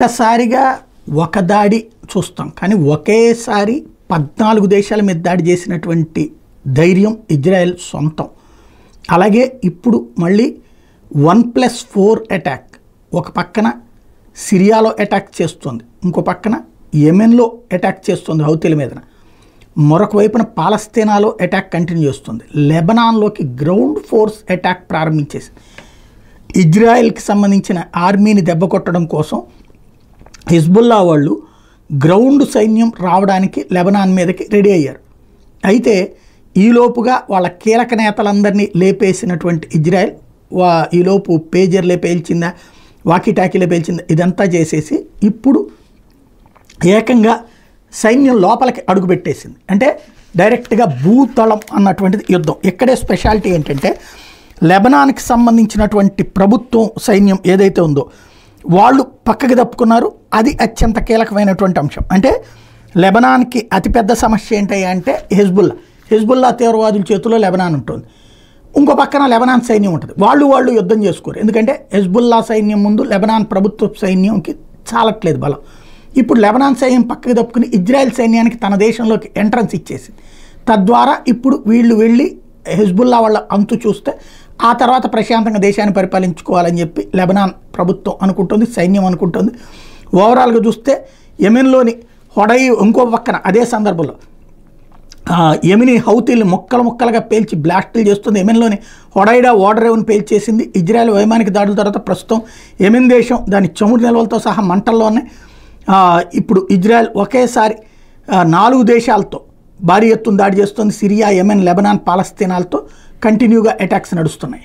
ఒక్కసారిగా ఒక దాడి చూస్తాం కానీ ఒకేసారి 14 దేశాల మీద దాడి చేసినటువంటి ధైర్యం ఇజ్రాయెల్ సొంతం. అలాగే ఇప్పుడు మళ్ళీ 1+4 అటాక్, ఒక పక్కన సిరియాలో అటాక్ చేస్తుంది, ఇంకో పక్కన యెమెన్లో అటాక్ చేస్తుంది హౌతీల మీదన, మరొక వైపున పాలస్తీనాలో అటాక్ కంటిన్యూ చేస్తుంది, లెబనాన్లోకి గ్రౌండ్ ఫోర్స్ అటాక్ ప్రారంభించేసి ఇజ్రాయెల్కి సంబంధించిన ఆర్మీని దెబ్బ కొట్టడం కోసం హిజ్బుల్లా వాళ్ళు గ్రౌండ్ సైన్యం రావడానికి లెబనాన్ మీదకి రెడీ అయ్యారు. అయితే ఈలోపుగా వాళ్ళ కీలక నేతలందరినీ లేపేసినటువంటి ఇజ్రాయెల్ ఈలోపు పేజర్లే పేల్చిందా, వాకీటాకీలే పేల్చిందా, ఇదంతా చేసేసి ఇప్పుడు ఏకంగా సైన్యం లోపలికి అడుగుపెట్టేసింది. అంటే డైరెక్ట్గా భూతళం అన్నటువంటిది యుద్ధం. ఇక్కడే స్పెషాలిటీ ఏంటంటే లెబనాన్కి సంబంధించినటువంటి ప్రభుత్వం సైన్యం ఏదైతే ఉందో వాళ్ళు పక్కకి తప్పుకున్నారు. అది అత్యంత కీలకమైనటువంటి అంశం. అంటే లెబనాన్కి అతిపెద్ద సమస్య ఏంటి అంటే హిజ్బుల్లా తీవ్రవాదుల చేతిలో లెబనాన్ ఉంటుంది, ఇంకో పక్కన లెబనాన్ సైన్యం ఉంటుంది. వాళ్ళు యుద్ధం చేసుకోరు, ఎందుకంటే హిజ్బుల్లా సైన్యం ముందు లెబనాన్ ప్రభుత్వ సైన్యంకి చాలట్లేదు బలం. ఇప్పుడు లెబనాన్ సైన్యం పక్కకి తప్పుకుని ఇజ్రాయెల్ సైన్యానికి తన దేశంలోకి ఎంట్రన్స్ ఇచ్చేసింది. తద్వారా ఇప్పుడు వీళ్ళు వెళ్ళి హిజ్బుల్లా వాళ్ళ అంతు చూస్తే ఆ తర్వాత ప్రశాంతంగా దేశాన్ని పరిపాలించుకోవాలని చెప్పి లెబనాన్ ప్రభుత్వం అనుకుంటుంది, సైన్యం అనుకుంటుంది. ఓవరాల్గా చూస్తే యెమెన్లోని హొడై ఇంకో పక్కన అదే సందర్భంలో యెమెనీ హౌతీల్ని ముక్కలుగా పేల్చి బ్లాస్టులు చేస్తుంది. యెమెన్లోని హొడైడా ఓడరేవుని పేల్చేసింది. ఇజ్రాయెల్ వైమానిక దాడుల తర్వాత ప్రస్తుతం యెమెన్ దేశం దాని చమురు నిల్వలతో సహా మంటల్లోనే. ఇప్పుడు ఇజ్రాయెల్ ఒకేసారి 4 దేశాలతో భారీ ఎత్తున దాడి చేస్తుంది. సిరియా, యెమెన్, లెబనాన్, పాలస్తీనాలతో కంటిన్యూగా అటాక్స్ నడుస్తున్నాయి.